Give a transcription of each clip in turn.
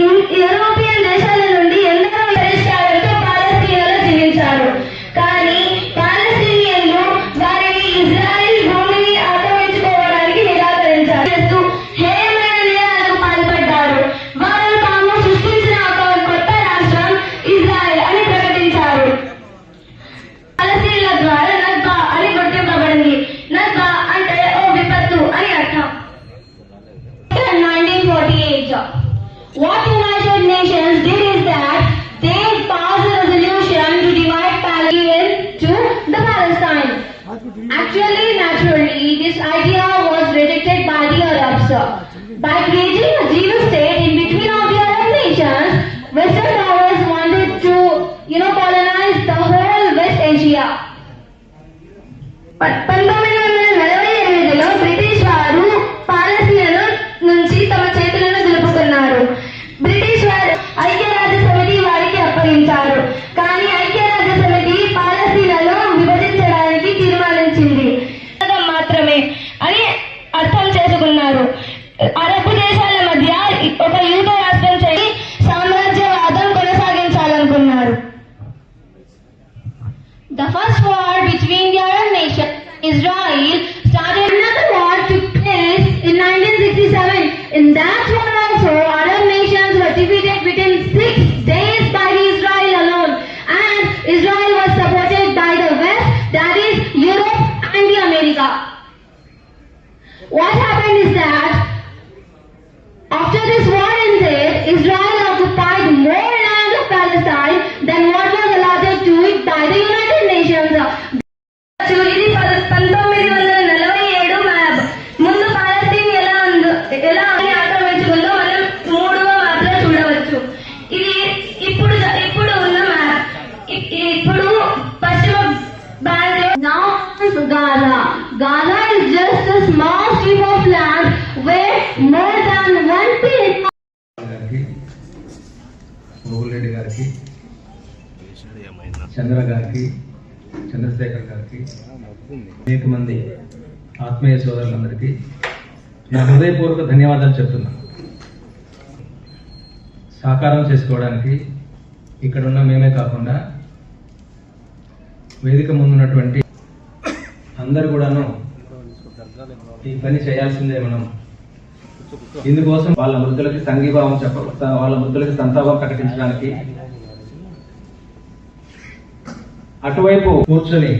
European దేశాల నుండి ఎందరో పరిష్కారాలతో పాలస్తీనాలో జీవించారు. కానీ పాలస్తీనియన్లు వారిని ఇజ్రాయెల్ భూమిని ఆక్రమించుకోవడానికి నిరాకరించారు. హేయమైన నేరాలకు పాల్పడ్డారు. వారు తాము సృష్టించిన ఒక కొత్త రాష్ట్రం ఇజ్రాయెల్ అని ప్రకటించారు. పాలస్తీన్ల ద్వారా నగ్బా అని గుర్తింపబడింది. నగ్బా అంటే ఓ విపత్తు అని అర్థం. 1948 what United Nations did is that they passed a resolution to divide Palestine to the Palestine. Actually, naturally, this idea was rejected by the Arabs. By creating a Jewish state in between of the Arab nations, Western powers wanted to, colonize the whole West Asia. But 1948లో British వారు పాలస్తీనా నుంచి తమ చేతులను దులుపుకున్నారు. British వారు ఐక్యరాజ్య సమితి వారికి అప్పగించారు. కానీ ఐక్యరాజ్య సమితి పాలస్తీనాలో విభజించడానికి తీర్మానించింది మాత్రమే అని అర్థం చేసుకున్నారు. అరబ్ దేశాల మధ్య ఒక యూద రాష్ట్రం చేసి సామ్రాజ్యవాదం కొనసాగించాలనుకున్నారు. The first war between the Arab nation and Israel started. Another war took place in 1967. In that war also, Arab nations were defeated within 6 days by Israel alone, and Israel was supported by the West, that is Europe and the America. What happened is that after this war ended, Israel occupied more land of Palestine than what was allotted to it by the United Nations. ఇది 1947 map. ముందు Palestine ఎలా ఆక్రమించుకుందో మనం 3వ map లో చూడవచ్చు. ఇది ఇప్పుడు ఉన్న మ్యాప్. ఇప్పుడు పశ్చిమ బ్యాంక్ లో now Gaza is just a small strip of land where more than 1 billion Reddy గారికి, చంద్ర గారికి, చంద్రశేఖర్ గారికి, అనేక మంది ఆత్మీయ సోదరులందరికీ నా హృదయపూర్వక ధన్యవాదాలు చెప్తున్నాను. సాకారం చేసుకోవడానికి ఇక్కడున్న మేమే కాకుండా వేదిక ముందున్నటువంటి అందరు కూడాను ఈ పని చేయాల్సిందే. మనం ఇందుకోసం వాళ్ళ మృతులకి సంఘీభావం వాళ్ళ మృతులకి సంతాపం ప్రకటించడానికి అటువైపు కూర్చొని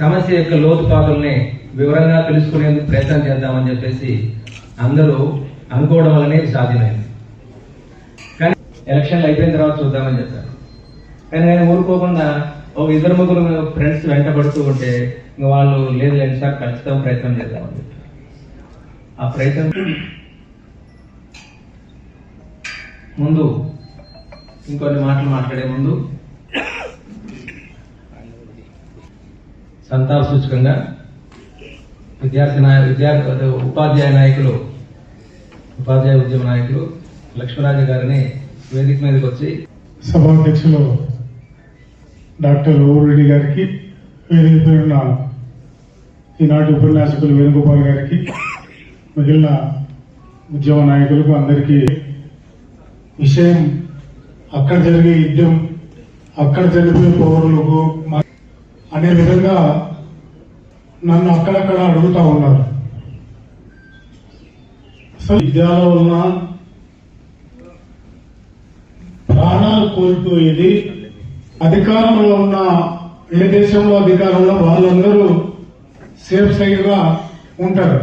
సమస్య యొక్క లోతుపాతుల్ని వివరంగా తెలుసుకునేందుకు ప్రయత్నం చేద్దామని చెప్పేసి అందరూ అనుకోవడం వల్లనే సాధ్యమైంది. కానీ ఎలక్షన్లు అయిపోయిన తర్వాత చూద్దామని చెప్పారు. కానీ నేను ఊరుకోకుండా ఒక 2-3 ఫ్రెండ్స్ వెంటబడుతూ ఉంటే ఇంకా వాళ్ళు లేదు సార్ ఖచ్చితంగా ప్రయత్నం చేద్దామని చెప్పారు. ఆ ప్రయత్నం ముందు ఇంకొన్ని మాటలు మాట్లాడే ముందు సంతాప సూచకంగా ఉపాధ్యాయ ఉద్యమ నాయకులు లక్ష్మీరాజు గారిని వేదిక మీదకి వచ్చి సభాధ్యక్షులు డాక్టర్ ఓరెడ్డి గారికి, వేదిక పేరున్న ఈనాటి ఉపన్యాసకులు వేణుగోపాల్ గారికి, మిగిలిన ఉద్యమ నాయకులకు అందరికీ విషయం అక్కడ జరిగే యుద్ధం అక్కడ జరిగే పౌరులకు అనే విధంగా నన్ను అక్కడక్కడ అడుగుతా ఉన్నారు. అసలు యుద్ధాల వలన ప్రాణాలు కోల్పోయేది అధికారంలో ఉన్న ఏ దేశంలో అధికారంలో వాళ్ళందరూ సేఫ్ సైడ్ గా ఉంటారు.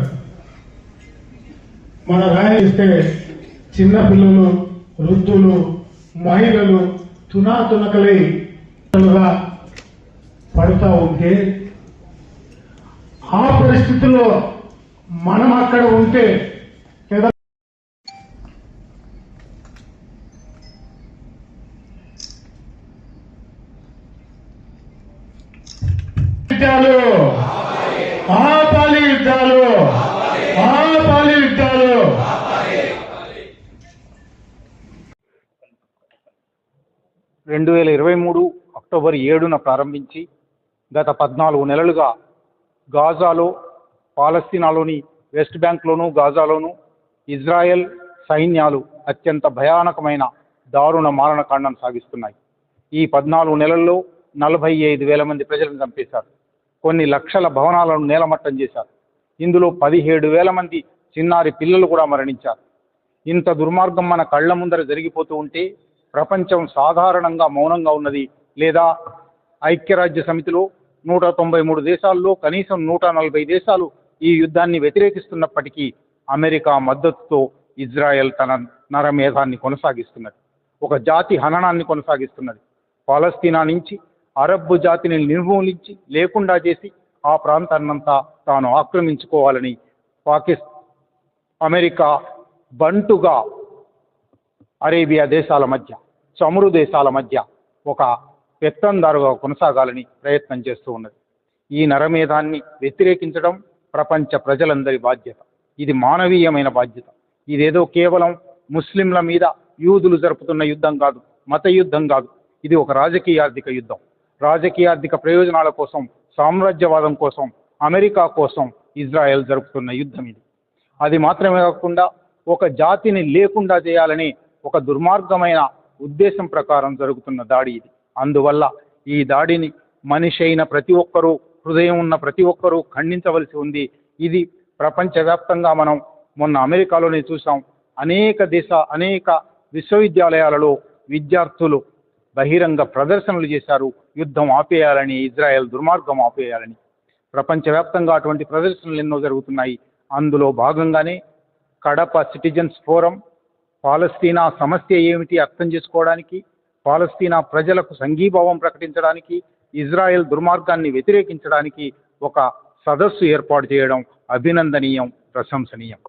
మన రాయిస్తే చిన్న పిల్లలు, వృద్ధులు, మహిళలు తునాతునకలై పడుతూ ఉంటే ఆ పరిస్థితుల్లో మనం అక్కడ ఉంటే లేదా యుద్ధాలు ఆపాలి, యుద్ధాలు ఆపాలి, యుద్ధాలు. రెండు 2023 అక్టోబర్ 7న ప్రారంభించి గత 14 నెలలుగా గాజాలో, పాలస్తీనాలోని వెస్ట్ బ్యాంక్లోను, గాజాలోను ఇజ్రాయెల్ సైన్యాలు అత్యంత భయానకమైన దారుణ మారణకాండం సాగిస్తున్నాయి. ఈ 14 నెలల్లో 45,000 మంది ప్రజలను చంపేశారు. కొన్ని లక్షల భవనాలను నేలమట్టం చేశారు. ఇందులో 17,000 మంది చిన్నారి పిల్లలు కూడా మరణించారు. ఇంత దుర్మార్గం మన కళ్ళ ముందర జరిగిపోతూ ఉంటే ప్రపంచం సాధారణంగా మౌనంగా ఉన్నది. లేదా ఐక్యరాజ్య సమితిలో 193 దేశాల్లో కనీసం 140 దేశాలు ఈ యుద్ధాన్ని వ్యతిరేకిస్తున్నప్పటికీ అమెరికా మద్దతుతో ఇజ్రాయెల్ తన నరమేధాన్ని కొనసాగిస్తున్నది. ఒక జాతి హననాన్ని కొనసాగిస్తున్నది. పాలస్తీనా నుంచి అరబ్బు జాతిని నిర్మూలించి లేకుండా చేసి ఆ ప్రాంతాన్నంతా తాను ఆక్రమించుకోవాలని అమెరికా బంటుగా అరేబియా దేశాల మధ్య, చమురు దేశాల మధ్య ఒక పెత్తందారుగా కొనసాగాలని ప్రయత్నం చేస్తూ ఉన్నది. ఈ నరమేధాన్ని వ్యతిరేకించడం ప్రపంచ ప్రజలందరి బాధ్యత. ఇది మానవీయమైన బాధ్యత. ఇదేదో కేవలం ముస్లింల మీద యూదులు జరుపుతున్న యుద్ధం కాదు, మత యుద్ధం కాదు. ఇది ఒక రాజకీయార్థిక యుద్ధం. రాజకీయార్థిక ప్రయోజనాల కోసం, సామ్రాజ్యవాదం కోసం, అమెరికా కోసం ఇజ్రాయెల్ జరుపుతున్న యుద్ధం ఇది. అది మాత్రమే కాకుండా ఒక జాతిని లేకుండా చేయాలని ఒక దుర్మార్గమైన ఉద్దేశం ప్రకారం జరుగుతున్న దాడి ఇది. అందువల్ల ఈ దాడిని మనిషి అయిన ప్రతి ఒక్కరూ, హృదయం ఉన్న ప్రతి ఒక్కరూ ఖండించవలసి ఉంది. ఇది ప్రపంచవ్యాప్తంగా మనం మొన్న అమెరికాలోనే చూసాం. అనేక విశ్వవిద్యాలయాలలో విద్యార్థులు బహిరంగ ప్రదర్శనలు చేశారు. యుద్ధం ఆపేయాలని, ఇజ్రాయెల్ దుర్మార్గం ఆపేయాలని. ప్రపంచవ్యాప్తంగా అటువంటి ప్రదర్శనలు ఎన్నో జరుగుతున్నాయి. అందులో భాగంగానే కడప సిటిజన్స్ ఫోరం పాలస్తీనా సమస్య ఏమిటి అర్థం చేసుకోవడానికి, పాలస్తీనా ప్రజలకు సంఘీభావం ప్రకటించడానికి, ఇజ్రాయెల్ దుర్మార్గాన్ని వ్యతిరేకించడానికి ఒక సదస్సు ఏర్పాటు చేయడం అభినందనీయం, ప్రశంసనీయం.